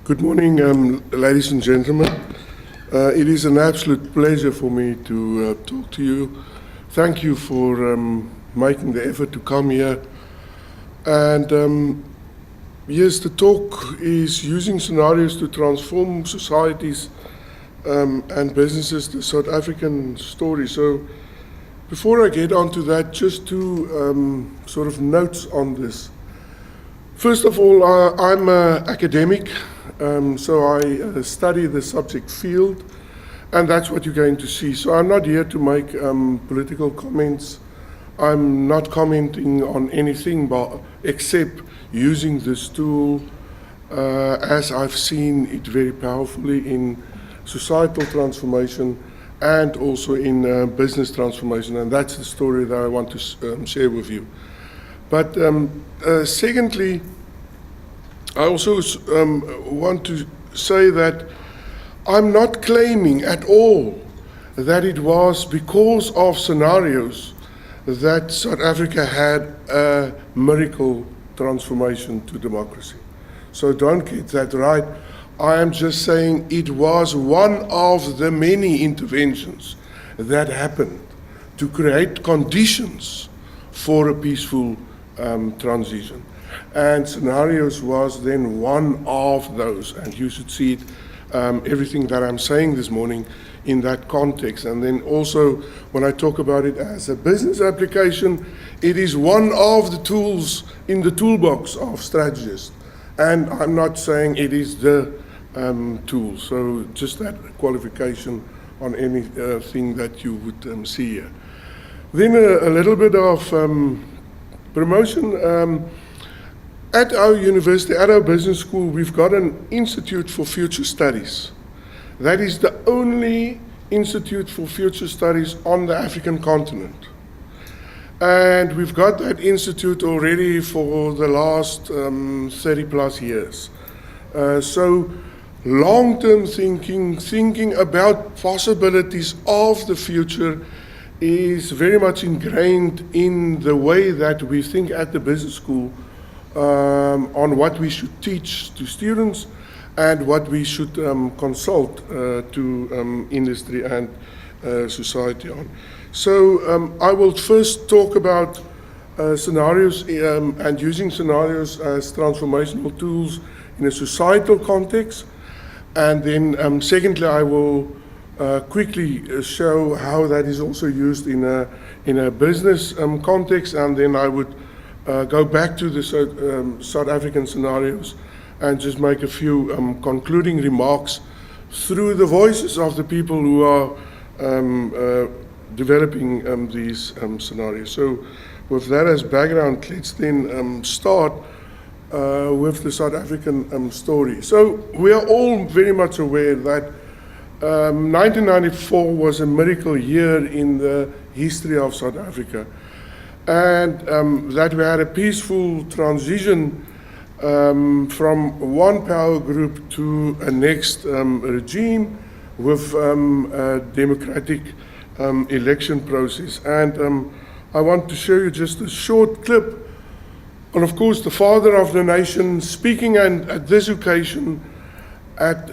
Good morning, ladies and gentlemen. It is an absolute pleasure for me to talk to you. Thank you for making the effort to come here. And yes, the talk is using scenarios to transform societies and businesses, the South African story. So before I get on to that, just two sort of notes on this. First of all, I'm an academic, so I study the subject field, and that's what you're going to see. So I'm not here to make political comments. I'm not commenting on anything except using this tool as I've seen it very powerfully in societal transformation and also in business transformation, and that's the story that I want to share with you. But secondly, I also want to say that I'm not claiming at all that it was because of scenarios that South Africa had a miracle transformation to democracy. So don't get that right. I am just saying it was one of the many interventions that happened to create conditions for a peaceful transition. And scenarios was then one of those, and you should see it, everything that I'm saying this morning in that context. And then also, when I talk about it as a business application, it is one of the tools in the toolbox of strategists. And I'm not saying it is the tool. So just that qualification on anything that you would see here. Then a little bit of promotion. At our university, at our business school, we've got an Institute for Future Studies. That is the only Institute for Future Studies on the African continent. And we've got that institute already for the last 30 plus years. So long-term thinking about possibilities of the future is very much ingrained in the way that we think at the business school on what we should teach to students and what we should consult to industry and society on. So I will first talk about scenarios and using scenarios as transformational tools in a societal context. And then secondly, I will quickly show how that is also used in a business context, and then I would go back to the South African scenarios and just make a few concluding remarks through the voices of the people who are developing these scenarios. So with that as background, let's then start with the South African story. So we are all very much aware that 1994 was a miracle year in the history of South Africa. And that we had a peaceful transition from one power group to a next regime with a democratic election process. And I want to show you just a short clip. And of course, the father of the nation speaking at this occasion at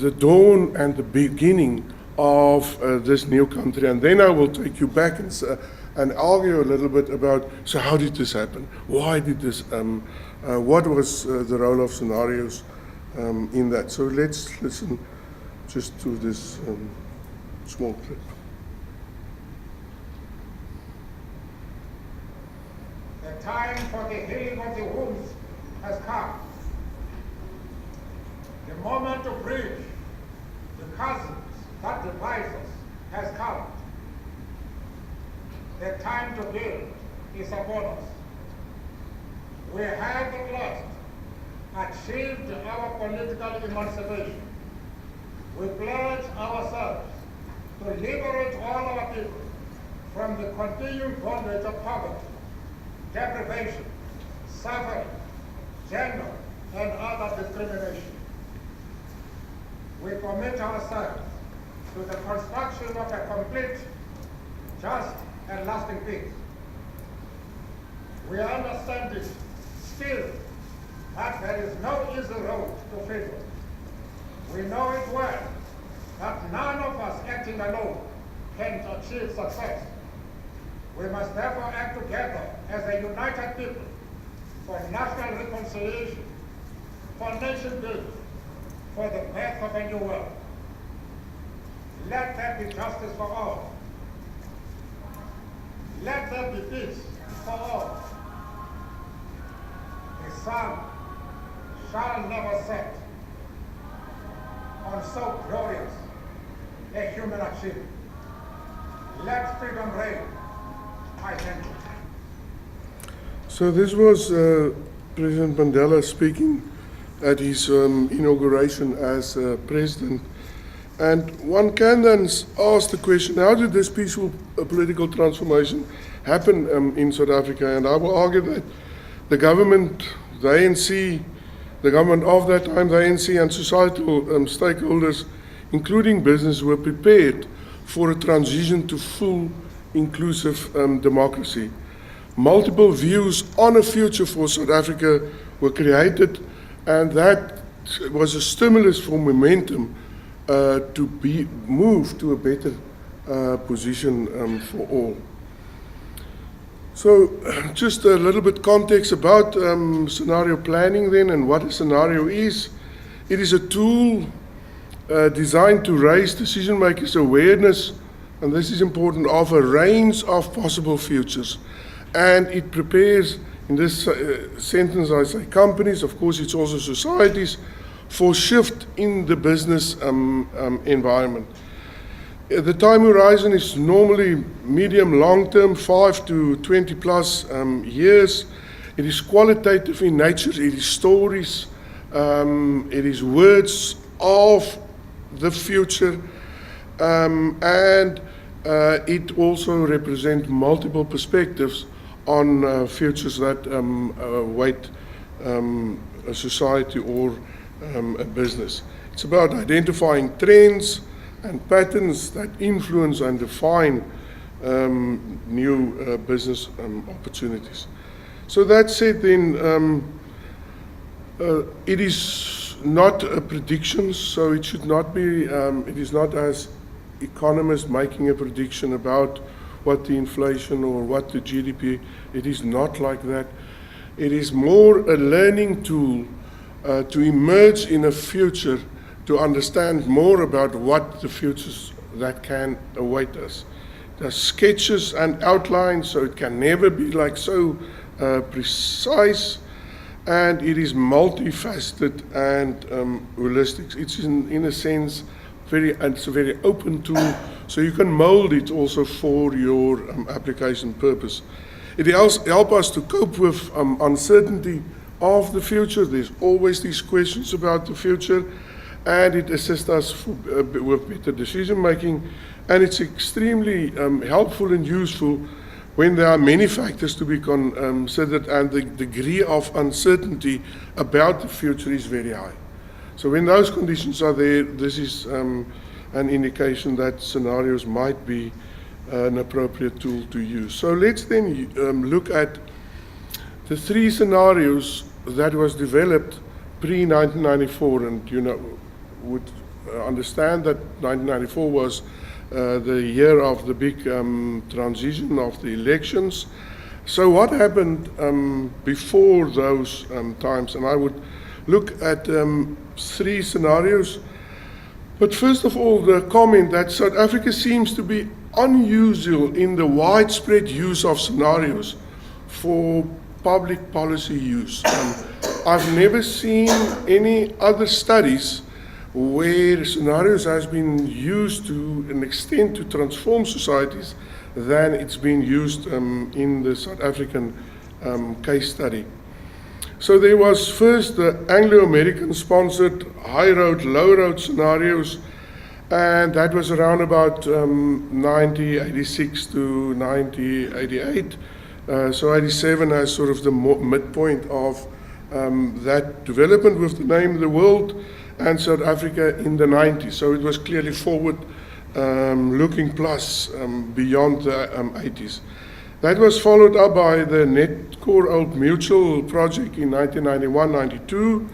the dawn and the beginning of this new country. And then I will take you back and argue a little bit about, so how did this happen? Why did this, what was the role of scenarios in that? So let's listen just to this small clip. The time for the healing of the wounds has come. The moment to bridge the chasms that divide us has come. The time to build is upon us. We have at last achieved our political emancipation. We pledge ourselves to liberate all our people from the continuing bondage of poverty, deprivation, suffering, gender, and other discrimination. We commit ourselves to the construction of a complete, just, and lasting peace. We understand it still that there is no easy road to freedom. know it well that none of us acting alone can achieve success. We must therefore act together as a united people for national reconciliation, for nation building, for the birth of a new world. Let there be justice for all. Let there be peace for all. The sun shall never set on so glorious a human achievement. Let freedom reign. I thank you. So this was President Mandela speaking at his inauguration as president. And one can then ask the question, how did this peaceful political transformation happen in South Africa? And I will argue that the government, the ANC, the government of that time, the ANC and societal stakeholders, including business, were prepared for a transition to full inclusive democracy. Multiple views on a future for South Africa were created, and that was a stimulus for momentum to be moved to a better position for all. So just a little bit context about scenario planning then, and what a scenario is. It is a tool designed to raise decision makers' awareness, and this is important, of a range of possible futures. And it prepares, in this sentence I say companies, of course it's also societies, for shift in the business environment. The time horizon is normally medium long term, 5 to 20 plus years. It is qualitative in nature, it is stories, it is words of the future, and it also represents multiple perspectives on futures that await a society or a business. It's about identifying trends and patterns that influence and define new business opportunities. So that said then, it is not a prediction, so it should not be, it is not as economists making a prediction about what the inflation or what the GDP, it is not like that. It is more a learning tool to emerge in a future, to understand more about what the futures that can await us. There are sketches and outlines, so it can never be like so precise, and it is multifaceted and holistic. It's in a sense it's a very open tool, so you can mold it also for your application purpose. It helps us to cope with uncertainty of the future. There's always these questions about the future, and it assists us with better decision making, and it's extremely helpful and useful when there are many factors to be considered and the degree of uncertainty about the future is very high. So when those conditions are there, this is an indication that scenarios might be an appropriate tool to use. So let's then look at the three scenarios that was developed pre-1994, and you know, would understand that 1994 was the year of the big transition of the elections. So what happened before those times? And I would look at three scenarios. But first of all, the comment that South Africa seems to be unusual in the widespread use of scenarios for public policy use. I've never seen any other studies where scenarios has been used to an extent to transform societies than it's been used in the South African case study. So there was first the Anglo-American sponsored high road, low road scenarios, and that was around about 1986 to 1988. So 87 as sort of the midpoint of that development with the name of the world, and South Africa in the 90s. So it was clearly forward looking plus beyond the 80s. That was followed up by the Netcore Old Mutual project in 1991-92,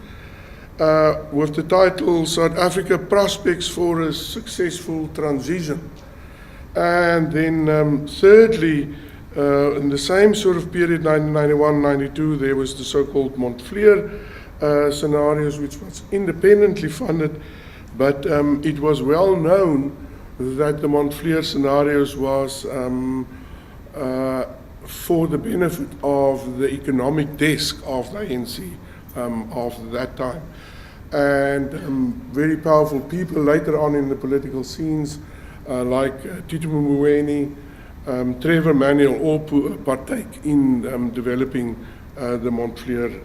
with the title South Africa Prospects for a Successful Transition. And then thirdly, in the same sort of period, 1991-92, there was the so-called Montvlier scenarios, which was independently funded, but it was well known that the Montvlier scenarios was for the benefit of the economic desk of the ANC of that time. And very powerful people later on in the political scenes, like Tito Mboweni, Trevor Manuel, all partake in developing the Montvlier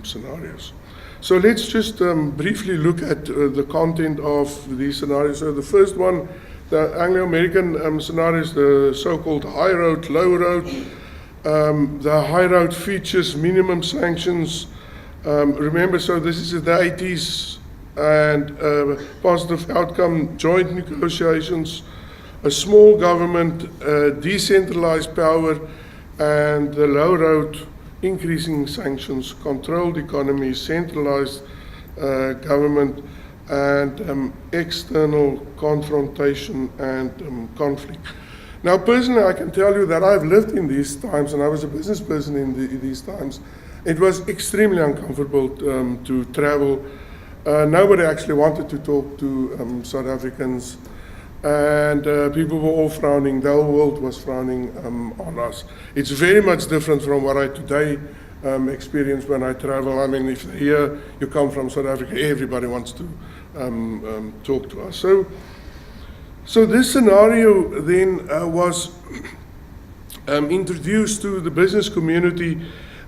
scenarios. So let's just briefly look at the content of these scenarios. So the first one, the Anglo-American scenarios, the so-called high road, low road. The high road features minimum sanctions. Remember, so this is the 80s, and positive outcome, joint negotiations, a small government, decentralized power, and the low road, increasing sanctions, controlled economy, centralized government, and external confrontation and conflict. Now, personally, I can tell you that I've lived in these times, and I was a business person in these times. It was extremely uncomfortable to travel. Nobody actually wanted to talk to South Africans, and people were all frowning. The whole world was frowning on us. It's very much different from what I today experience when I travel. I mean, if here you come from South Africa, everybody wants to talk to us. So this scenario then was introduced to the business community,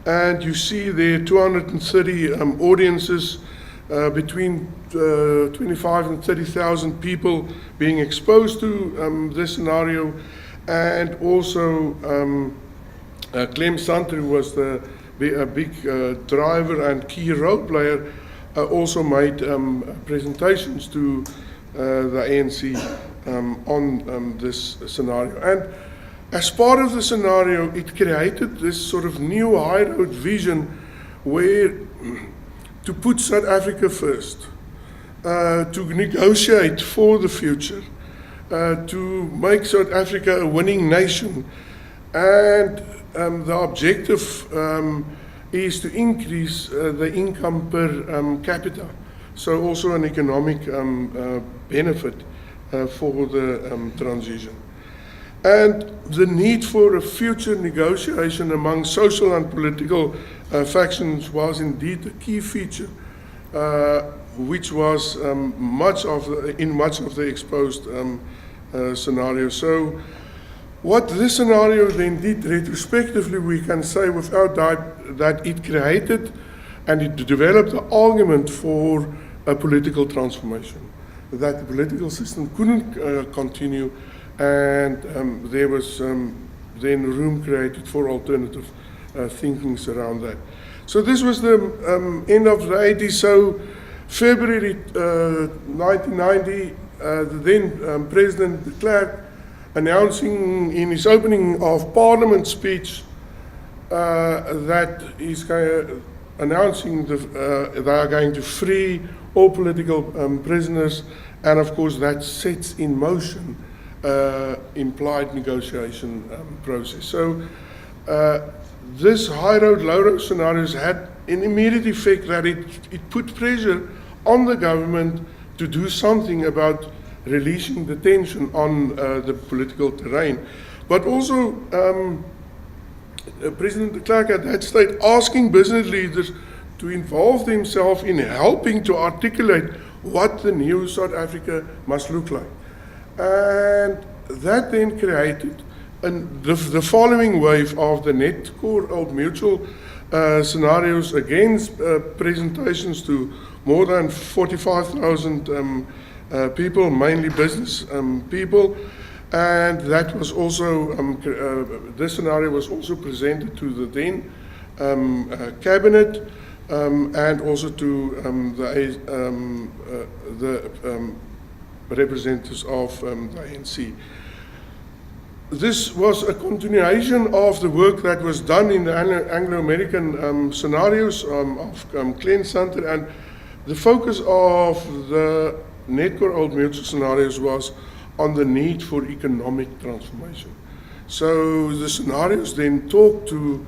and you see there 230 audiences, between 25 and 30,000 people being exposed to this scenario, and also Clem Santer, who was a big driver and key role player, also made presentations to the ANC on this scenario. And as part of the scenario, it created this sort of new high road vision where to put South Africa first, to negotiate for the future, to make South Africa a winning nation. And the objective is to increase the income per capita, so also an economic benefit for the transition. And the need for a future negotiation among social and political factions was indeed a key feature, which was in much of the exposed scenario. So what this scenario then did retrospectively, we can say without doubt that it created and it developed the argument for a political transformation, that the political system couldn't continue, and there was then room created for alternative thinkings around that. So this was the end of the 80s. So February 1990, the then President de Klerk, announcing in his opening of Parliament speech that he's announcing they are going to free all political prisoners, and of course that sets in motion implied negotiation process. So this high road, low road scenarios had an immediate effect that it put pressure on the government to do something about releasing the tension on the political terrain. But also President de Klerk at that stage asking business leaders to involve themselves in helping to articulate what the new South Africa must look like. And that then created the following wave of the net core Old Mutual scenarios, against presentations to more than 45,000 people, mainly business people. And that was also, this scenario was also presented to the then cabinet, and also to the representatives of the ANC. This was a continuation of the work that was done in the Anglo-American scenarios of Clem Santer, and the focus of the Netcore Old Mutual scenarios was on the need for economic transformation. So the scenarios then talk to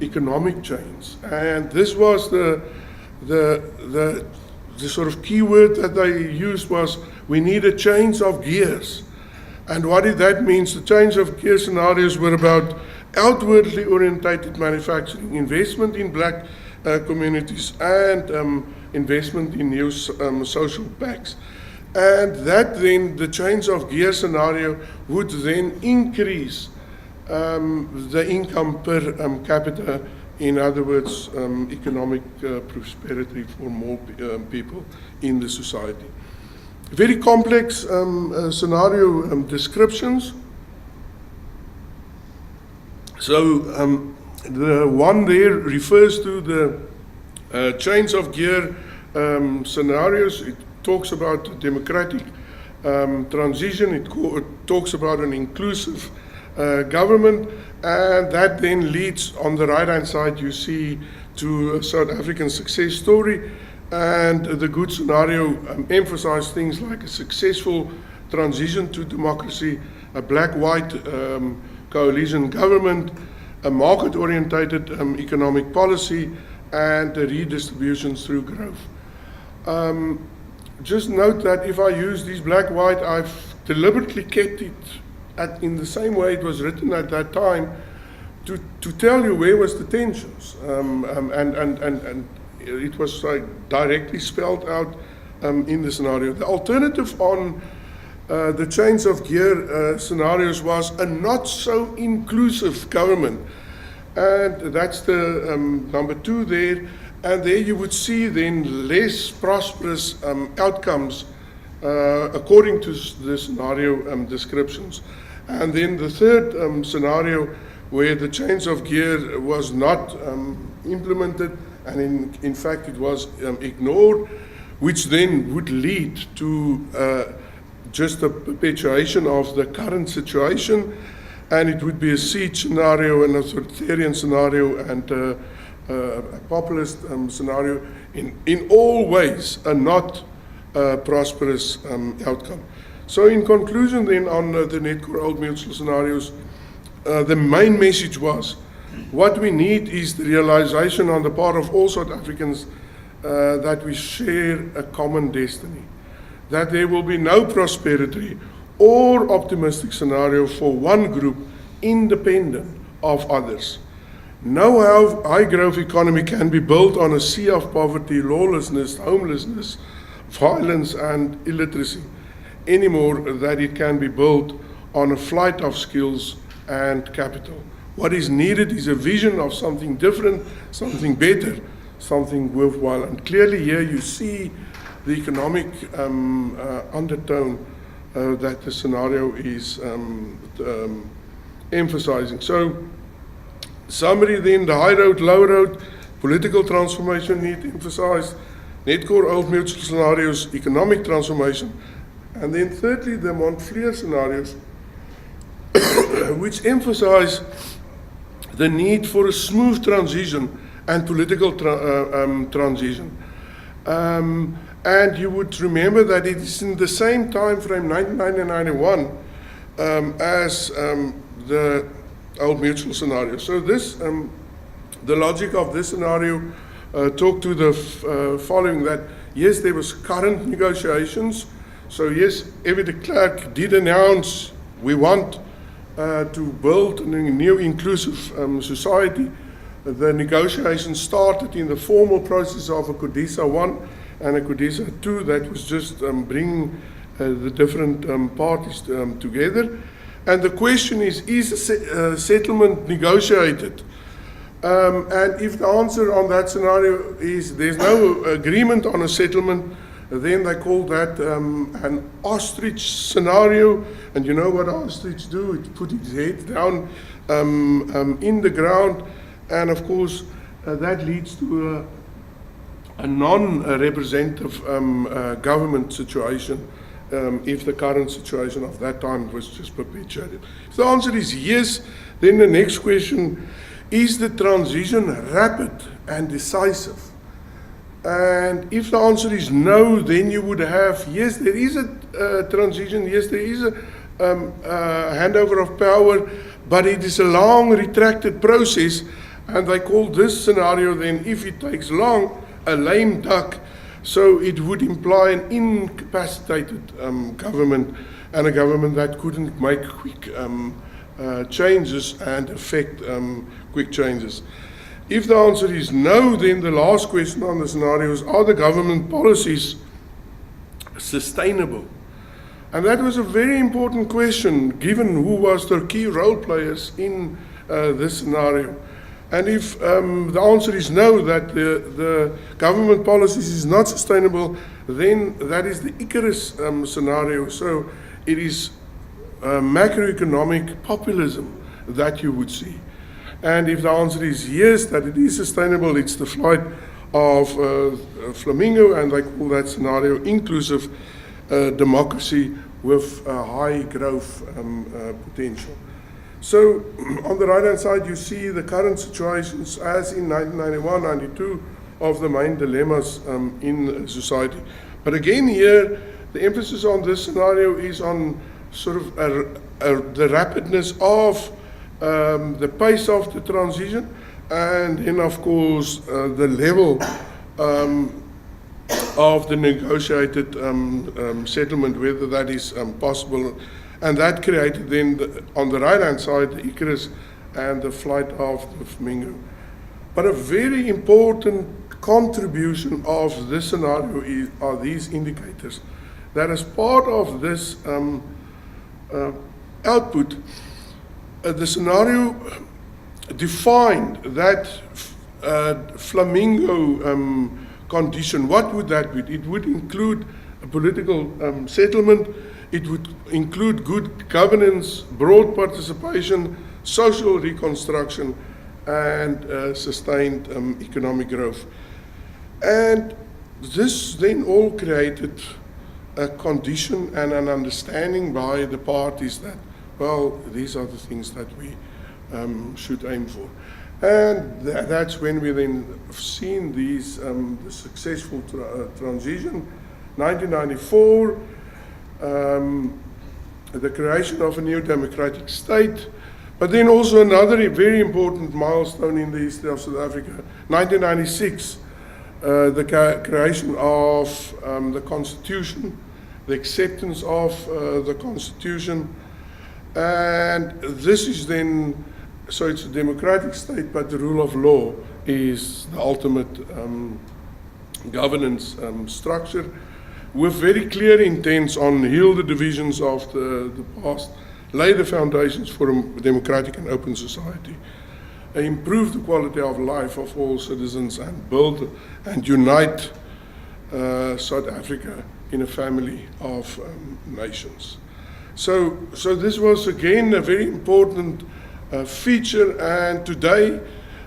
economic change, and this was the sort of key word that they used was, we need a change of gears. And what did that mean? The change of gear scenarios were about outwardly orientated manufacturing, investment in black communities, and investment in new social packs. And that then, the change of gear scenario would then increase the income per capita, in other words, economic prosperity for more people in the society. Very complex scenario descriptions. So the one there refers to the change of gear scenarios. It talks about democratic transition. It talks about an inclusive government, and that then leads, on the right-hand side, you see, to a South African success story. And the good scenario emphasized things like a successful transition to democracy, a black-white coalition government, a market-orientated economic policy, and a redistribution through growth. Just note that if I use these black-white, I've deliberately kept it in the same way it was written at that time to tell you where was the tensions, and it was directly spelled out in the scenario. The alternative on the change of gear scenarios was a not so inclusive government, and that's the number 2 there. And there you would see then less prosperous outcomes according to the scenario descriptions. And then the third scenario, where the change of gear was not implemented, and in fact it was ignored, which then would lead to just a perpetuation of the current situation, and it would be a siege scenario, an authoritarian scenario, and a populist scenario, in all ways a not prosperous outcome. So in conclusion then, on the Netcore Old Mutual scenarios, the main message was, what we need is the realization on the part of all South Africans that we share a common destiny, that there will be no prosperity or optimistic scenario for one group independent of others. No high growth economy can be built on a sea of poverty, lawlessness, homelessness, violence, and illiteracy, any more than it can be built on a flight of skills and capital. What is needed is a vision of something different, something better, something worthwhile. And clearly here you see the economic undertone that the scenario is emphasizing. So, summary then, the high road, low road, political transformation need emphasized, Netcore Old Mutual scenarios, economic transformation, and then thirdly, the Montfleur scenarios, which emphasize the need for a smooth transition and political transition. And you would remember that it is in the same time frame, 1991, as the Old Mutual scenario. So this, the logic of this scenario talked to the following, that yes, there was current negotiations. So yes, Evie de Klerk did announce we want to build a new inclusive society. The negotiations started in the formal process of a CODESA 1 and a CODESA 2 that was just bringing the different parties together. And the question is a settlement negotiated? And if the answer on that scenario is there's no agreement on a settlement, then they call that an ostrich scenario. And you know what ostrich do? It put its head down in the ground. And of course, that leads to a non-representative government situation if the current situation of that time was just perpetuated. If the answer is yes, then the next question, is the transition rapid and decisive? And if the answer is no, then you would have, yes, there is a transition, yes, there is a handover of power, but it is a long, retracted process, and they call this scenario then, if it takes long, a lame duck. So it would imply an incapacitated government, and a government that couldn't make quick changes and affect quick changes. If the answer is no, then the last question on the scenarios, are the government policies sustainable? And that was a very important question, given who was the key role players in this scenario. And if the answer is no, that the government policies is not sustainable, then that is the Icarus scenario. So it is macroeconomic populism that you would see. And if the answer is yes, that it is sustainable, it's the flight of flamingo, and they call that scenario inclusive democracy with high growth potential. So on the right-hand side, you see the current situations as in 1991, 92 of the main dilemmas in society. But again here, the emphasis on this scenario is on sort of the rapidness of the pace of the transition, and then of course the level of the negotiated settlement, whether that is possible. And that created then, on the right-hand side, the Icarus and the flight of the flamingo. But a very important contribution of this scenario are these indicators. That as part of this output, the scenario defined that flamingo condition. What would that be? It would include a political settlement. It would include good governance, broad participation, social reconstruction, and sustained economic growth. And this then all created a condition and an understanding by the parties that, well, these are the things that we should aim for. And that's when we then seen these, the successful transition. 1994, the creation of a new democratic state, but then also another very important milestone in the history of South Africa, 1996, the creation of the Constitution, the acceptance of the Constitution, and this is then, so it's a democratic state, but the rule of law is the ultimate governance structure, with very clear intents on heal the divisions of the past, lay the foundations for a democratic and open society, improve the quality of life of all citizens, and build and unite South Africa in a family of nations. So this was again a very important feature, and today,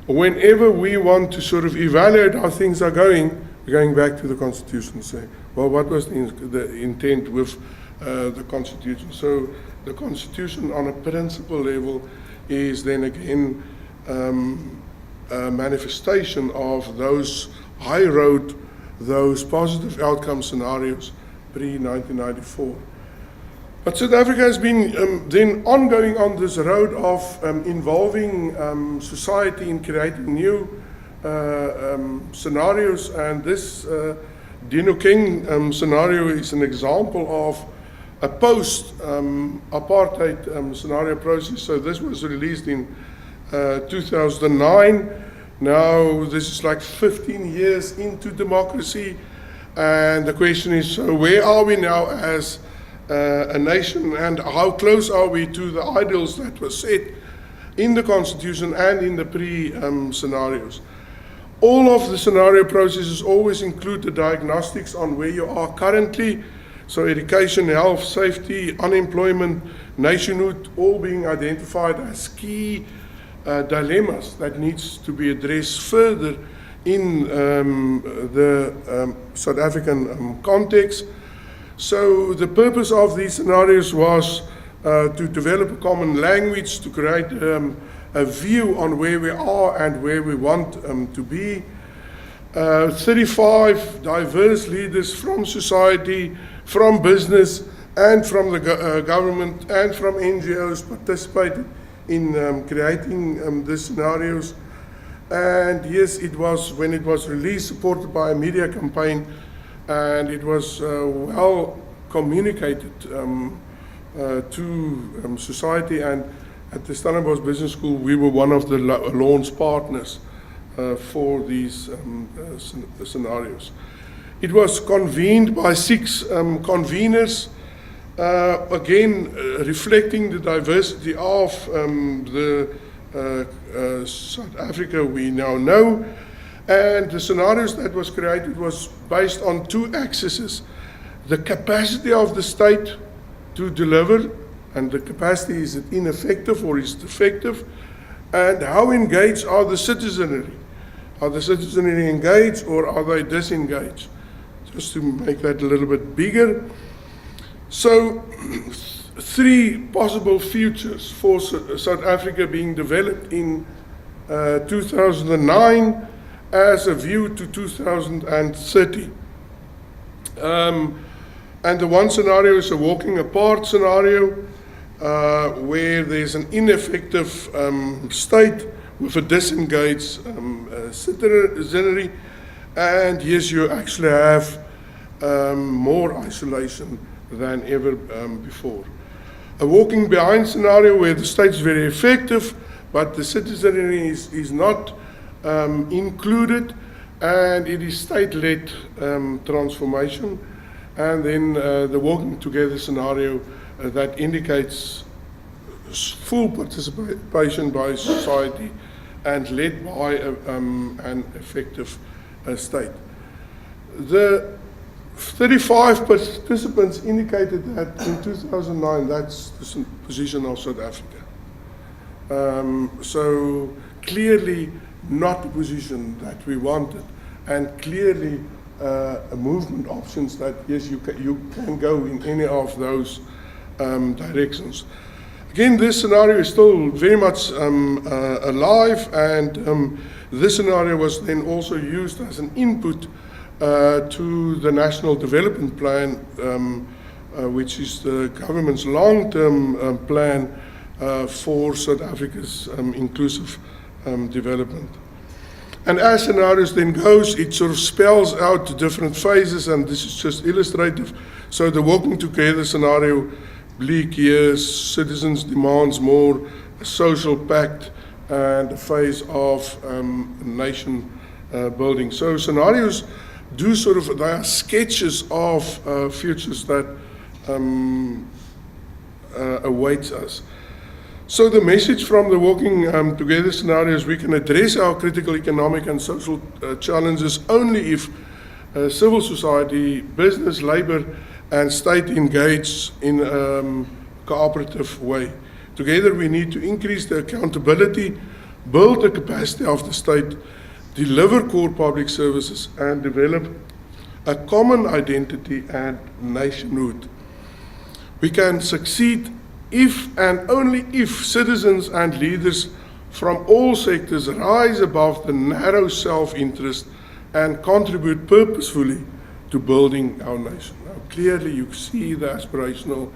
whenever we want to sort of evaluate how things are going, we're going back to the Constitution and say, well, what was the intent with the Constitution? So the Constitution on a principle level is then again a manifestation of those high road, those positive outcome scenarios pre-1994. But South Africa has been then ongoing on this road of involving society in creating new scenarios, and this Dinokeng scenario is an example of a post-apartheid scenario process. So this was released in 2009. Now this is like 15 years into democracy, and the question is, so where are we now as a nation, and how close are we to the ideals that were set in the Constitution and in the pre-scenarios? All of the scenario processes always include the diagnostics on where you are currently, so education, health, safety, unemployment, nationhood, all being identified as key dilemmas that needs to be addressed further in the South African context. So the purpose of these scenarios was to develop a common language, to create a view on where we are and where we want to be. 35 diverse leaders from society, from business, and from the government, and from NGOs participated in creating these scenarios. And yes, it was, when it was released, supported by a media campaign, and it was well communicated to society. And at the Stellenbosch Business School, we were one of the launch partners for these scenarios. It was convened by 6 conveners, again reflecting the diversity of the South Africa we now know. And the scenarios that was created was based on 2 axes: the capacity of the state to deliver, and the capacity, is it ineffective or is it effective, and how engaged are the citizenry. Are the citizenry engaged or are they disengaged? Just to make that a little bit bigger. So 3 possible futures for South Africa being developed in 2009 as a view to 2030. And the one scenario is a walking apart scenario, where there's an ineffective state with a disengaged citizenry, and yes, you actually have more isolation than ever before. A walking behind scenario where the state is very effective, but the citizenry is not included, and it is state-led transformation. And then the walking together scenario that indicates full participation by society and led by an effective state. The 35 participants indicated that in 2009, that's the position of South Africa. So clearly not the position that we wanted, and clearly a movement options that, yes, you can go in any of those directions. Again, this scenario is still very much alive, and this scenario was then also used as an input to the National Development Plan, which is the government's long-term plan for South Africa's inclusive development. And as scenarios then goes, it sort of spells out the different phases, and this is just illustrative. So the walking together scenario, bleak years, citizens demands more, a social pact, and a phase of nation building. So scenarios do sort of, they are sketches of futures that awaits us. So the message from the walking together scenario is we can address our critical economic and social challenges only if civil society, business, labor, and state engage in a cooperative way. Together we need to increase the accountability, build the capacity of the state, deliver core public services, and develop a common identity and nationhood. We can succeed if and only if citizens and leaders from all sectors rise above the narrow self-interest and contribute purposefully to building our nation. Now, clearly you see the aspirational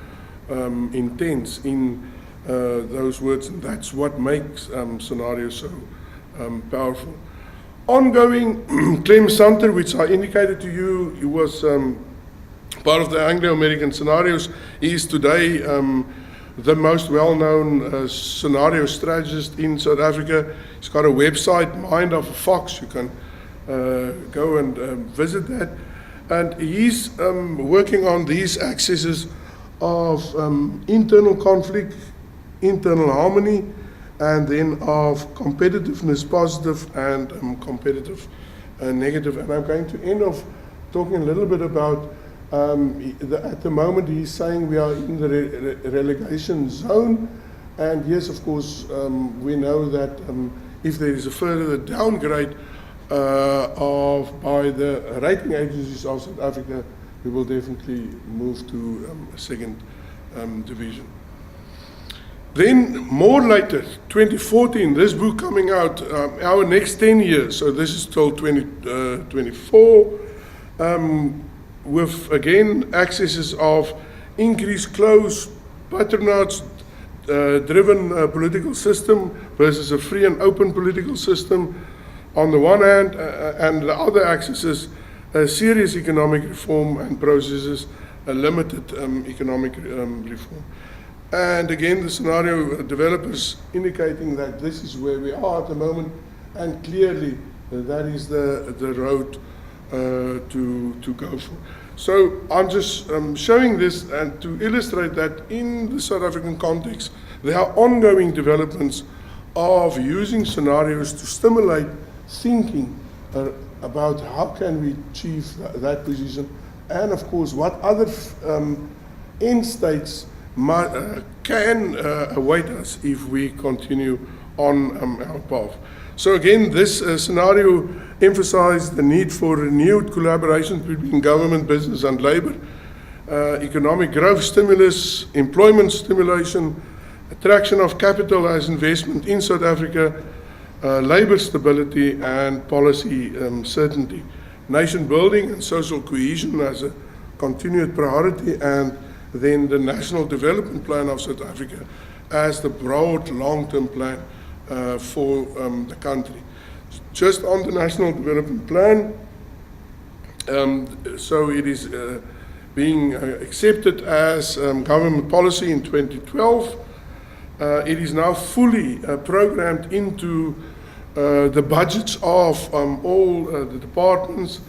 intents in those words, and that's what makes scenarios so powerful. Ongoing, Clem Sumter, which I indicated to you, he was part of the Anglo-American scenarios. He is today the most well-known scenario strategist in South Africa. He's got a website, Mind of a Fox. You can go and visit that. And he's working on these axes of internal conflict, internal harmony, and then of competitiveness, positive, and competitive, negative. And I'm going to end off talking a little bit about, at the moment he's saying we are in the relegation zone. And yes, of course, we know that if there is a further downgrade by the rating agencies of South Africa, we will definitely move to a second division. Then more later, 2014, this book coming out, our next 10 years, so this is till 2024, with again accesses of increased close patronage driven political system versus a free and open political system on the one hand, and the other axis is serious economic reform and processes, a limited economic reform. And again, the scenario developers indicating that this is where we are at the moment, and clearly that is the road to go for. So I'm just showing this and to illustrate that in the South African context, there are ongoing developments of using scenarios to stimulate thinking about how can we achieve that position, and of course what other end states can await us if we continue on our path. So again, this scenario emphasized the need for renewed collaboration between government, business and labor, economic growth stimulus, employment stimulation, attraction of capital as investment in South Africa, labor stability and policy certainty, nation building and social cohesion as a continued priority, and then the National Development Plan of South Africa as the broad long-term plan for the country. Just on the National Development Plan, so it is being accepted as government policy in 2012. It is now fully programmed into the budgets of all the departments.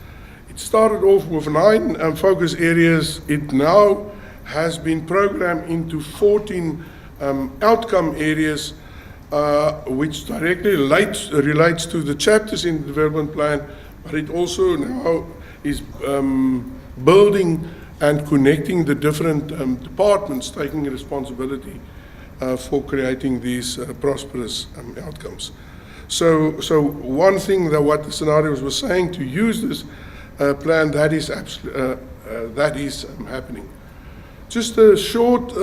It started off with 9 focus areas. It now has been programmed into 14 outcome areas, which directly relates to the chapters in the development plan, but it also now is building and connecting the different departments, taking responsibility for creating these prosperous outcomes. So one thing that what the scenarios were saying, to use this plan, that is happening. Just a short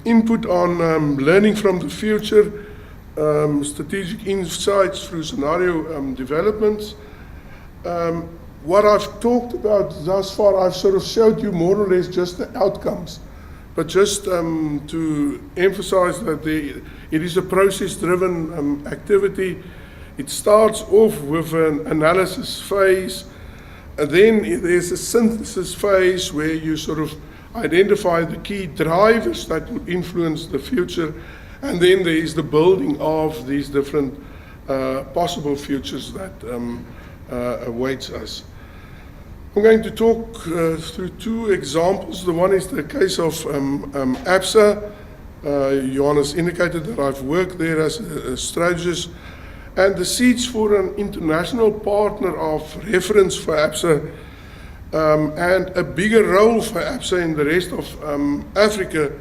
input on learning from the future, strategic insights through scenario developments. What I've talked about thus far, I've sort of showed you more or less just the outcomes, but just to emphasize that it is a process-driven activity. It starts off with an analysis phase, and then there's a synthesis phase where you sort of identify the key drivers that will influence the future, and then there is the building of these different possible futures that awaits us. I'm going to talk through 2 examples. The one is the case of ABSA. Johannes indicated that I've worked there as a strategist, and the seeds for an international partner of reference for ABSA and a bigger role for ABSA in the rest of Africa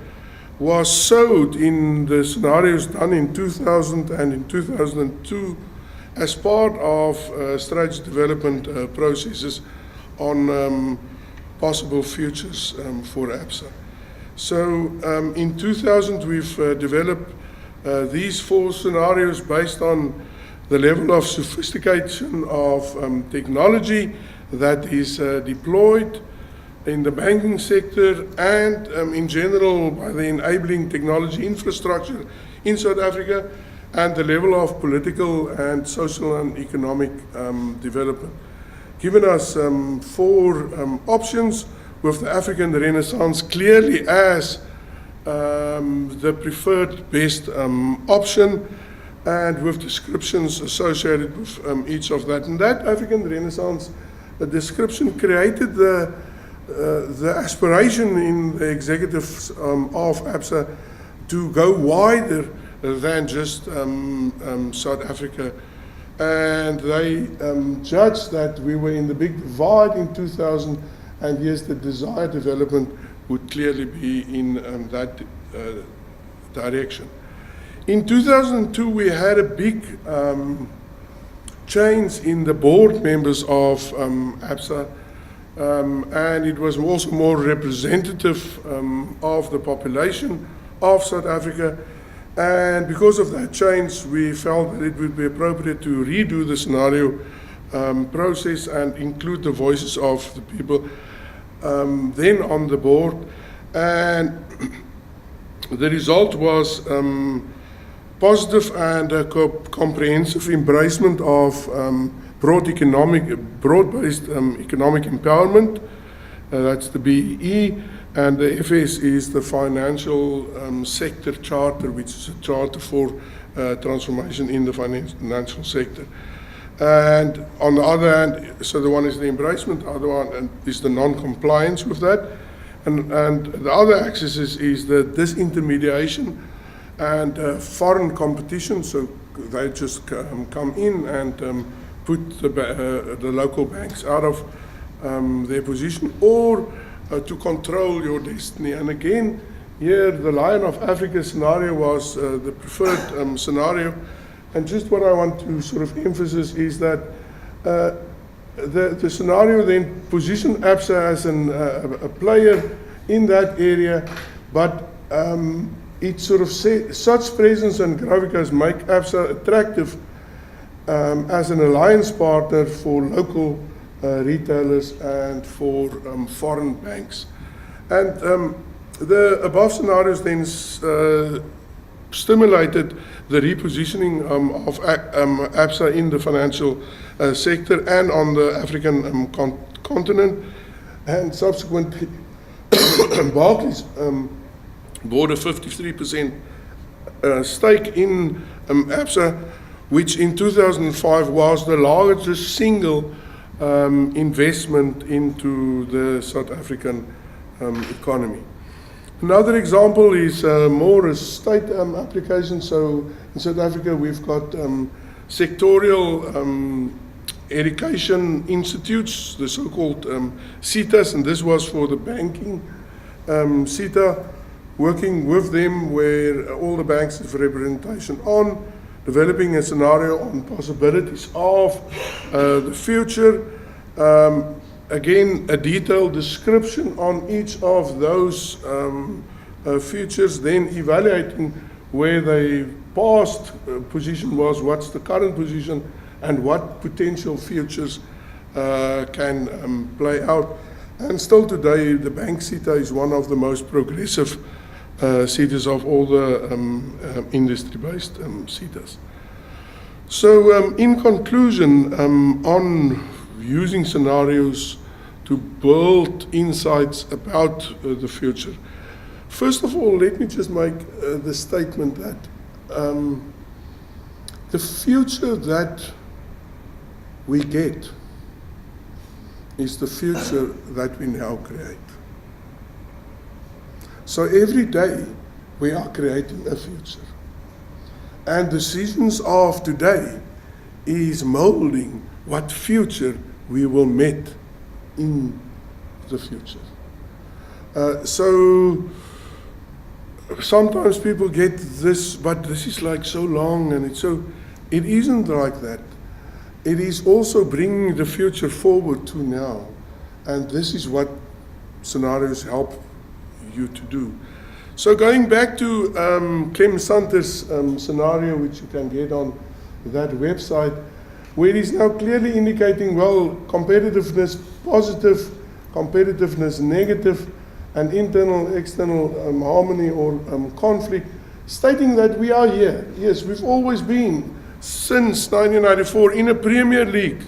was sowed in the scenarios done in 2000 and in 2002 as part of strategy development processes on possible futures for ABSA. So in 2000 we've developed these 4 scenarios based on the level of sophistication of technology that is deployed in the banking sector and in general by the enabling technology infrastructure in South Africa, and the level of political and social and economic development. Given us 4 options, with the African Renaissance clearly as the preferred best option, and with descriptions associated with each of that. And that African Renaissance description created the aspiration in the executives of ABSA to go wider than just South Africa. And they judged that we were in the big divide in 2000, and yes, the desired development would clearly be in that direction. In 2002, we had a big change in the board members of ABSA, and it was also more representative of the population of South Africa. And because of that change, we felt that it would be appropriate to redo the scenario process and include the voices of the people then on the board. And the result was positive and a comprehensive embracement of broad-based economic empowerment. That's the BEE, and the FS is the Financial Sector Charter, which is a charter for transformation in the financial sector. And on the other hand, so the one is the embracement, the other one is the non-compliance with that. And the other axis is the disintermediation and foreign competition, so they just come in and put the local banks out of their position, or to control your destiny. And again, here the Lion of Africa scenario was the preferred scenario. And just what I want to sort of emphasize is that the scenario then positioned ABSA as a player in that area, but it sort of such presence and gravitas make ABSA attractive as an alliance partner for local retailers and for foreign banks. And the above scenarios then stimulated the repositioning of ABSA in the financial sector and on the African continent, and subsequently Barclays bought a 53% stake in ABSA, which in 2005 was the largest single investment into the South African economy. Another example is more a state application. So in South Africa, we've got sectorial education institutes, the so-called CETAs, and this was for the banking CETA, working with them where all the banks have representation on, developing a scenario on possibilities of the future. Again, a detailed description on each of those futures, then evaluating where the past position was, what's the current position, and what potential futures can play out. And still today, the bank CETA is one of the most progressive CETAs of all the industry-based CETAs. So in conclusion, on using scenarios to build insights about the future. First of all, let me just make the statement that the future that we get is the future that we now create. So every day we are creating a future. And decisions of today is molding what future we will meet in the future. So sometimes people get this, but this is like so long, and it's so, it isn't like that. It is also bringing the future forward to now. And this is what scenarios help you to do. So going back to Clem Santer's scenario, which you can get on that website, where he's now clearly indicating, well, competitiveness positive, competitiveness negative, and internal, external harmony or conflict, stating that we are here. Yes, we've always been, since 1994, in a Premier League,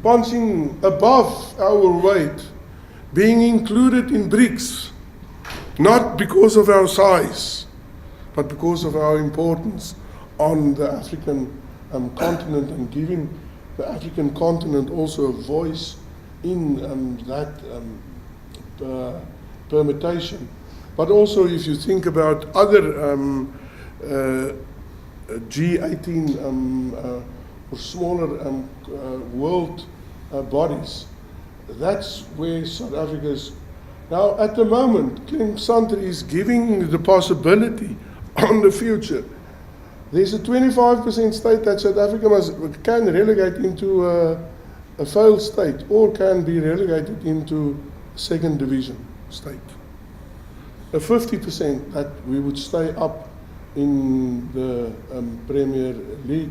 punching above our weight, being included in BRICS, not because of our size, but because of our importance on the African continent, and giving the African continent also a voice in that permutation. But also, if you think about other G18 or smaller world bodies, that's where South Africa is. Now, at the moment, Clem Santer is giving the possibility on the future. There's a 25% state that South Africa can relegate into a failed state, or can be relegated into second division state. A 50% that we would stay up in the Premier League,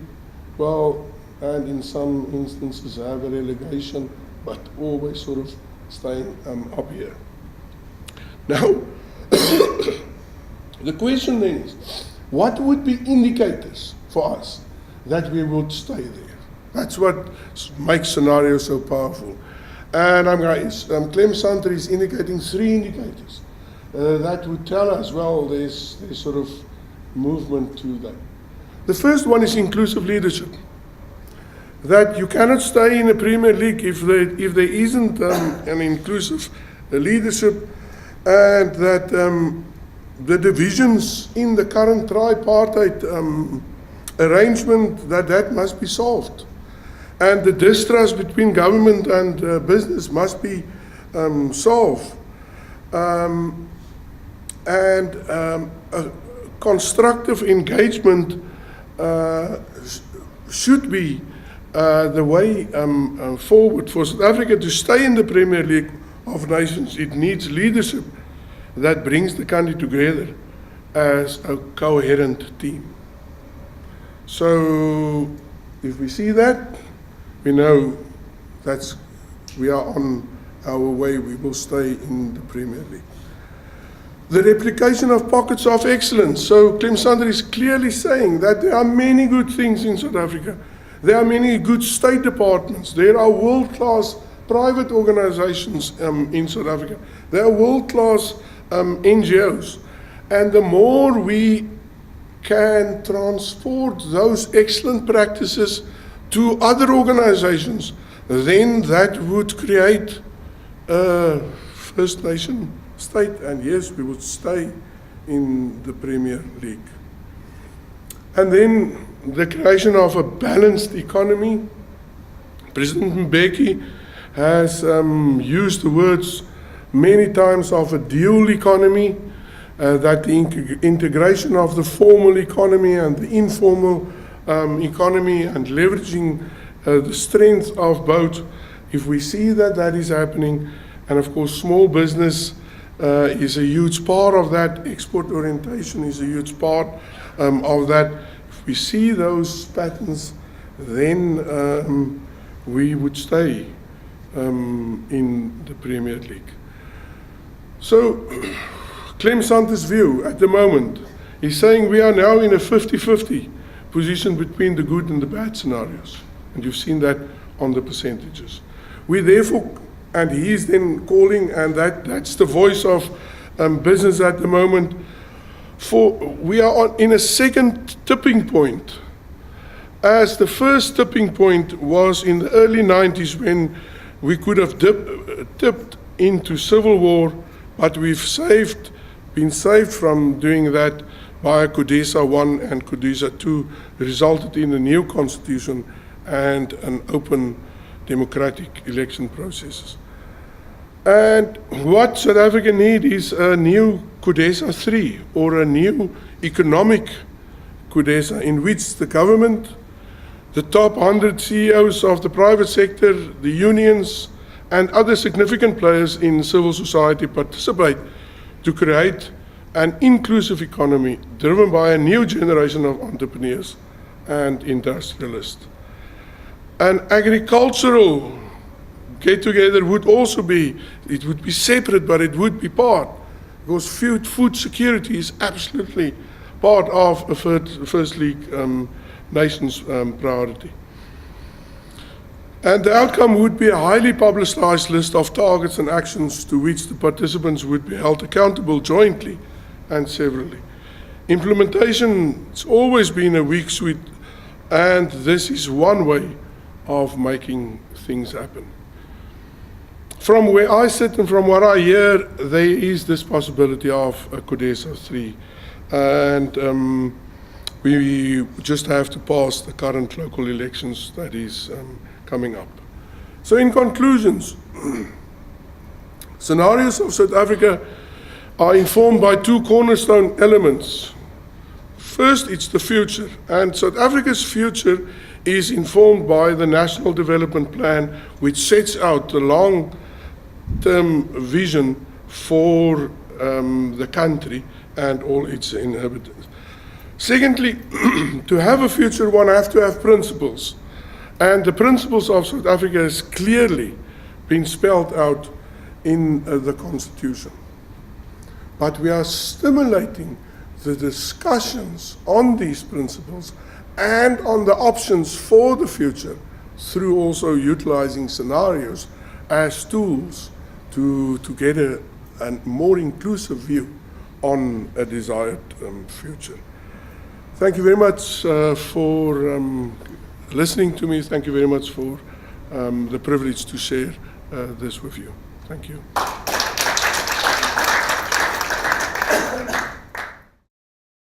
well, and in some instances have a relegation, but always sort of staying up here. Now, the question then is, what would be indicators for us that we would stay there? That's what makes scenarios so powerful. And Clem Santer is indicating 3 indicators that would tell us, well, there's sort of movement to that. The first one is inclusive leadership. That you cannot stay in the Premier League if there isn't an inclusive leadership, and that the divisions in the current tripartite arrangement, that must be solved. And the distrust between government and business must be solved. And a constructive engagement should be the way forward for South Africa to stay in the Premier League of Nations. It needs leadership that brings the country together as a coherent team. So if we see that, we know we are on our way, we will stay in the Premier League. The replication of pockets of excellence. So Clem Santer is clearly saying that there are many good things in South Africa. There are many good state departments. There are world-class private organizations in South Africa. There are world-class NGOs. And the more we can transport those excellent practices to other organizations, then that would create a First Nation state, and yes, we would stay in the Premier League. And then the creation of a balanced economy. President Mbeki has used the words many times of a dual economy, that the integration of the formal economy and the informal economy and leveraging the strength of both. If we see that is happening, and of course small business is a huge part of that, export orientation is a huge part of that. If we see those patterns, then we would stay in the Premier League. So Clem Santer's view at the moment is saying we are now in a 50-50 position between the good and the bad scenarios. And you've seen that on the percentages. We therefore, and he is then calling, and that's the voice of business at the moment, we are in a second tipping point. As the first tipping point was in the early 90s when we could have tipped into civil war, but we've been saved from doing that by CODESA 1 and CODESA 2, resulted in a new constitution and an open democratic election processes. And what South Africa needs is a new CODESA 3, or a new economic CODESA, in which the government, the top 100 CEOs of the private sector, the unions, and other significant players in civil society participate to create an inclusive economy driven by a new generation of entrepreneurs and industrialists. An agricultural get-together would also be, it would be separate, but it would be part, because food security is absolutely part of a First League nation's priority. And the outcome would be a highly publicized list of targets and actions to which the participants would be held accountable jointly and severally. Implementation has always been a weak suit, and this is one way of making things happen. From where I sit and from what I hear, there is this possibility of a CODESA 3. And we just have to pass the current local elections that is coming up. So in conclusions, scenarios of South Africa are informed by 2 cornerstone elements. First, it's the future, and South Africa's future is informed by the National Development Plan, which sets out the long-term vision for the country and all its inhabitants. Secondly, to have a future, one has to have principles. And the principles of South Africa has clearly been spelled out in the Constitution. But we are stimulating the discussions on these principles and on the options for the future through also utilizing scenarios as tools to get a more inclusive view on a desired future. Thank you very much for listening to me. Thank you very much for the privilege to share this with you. Thank you.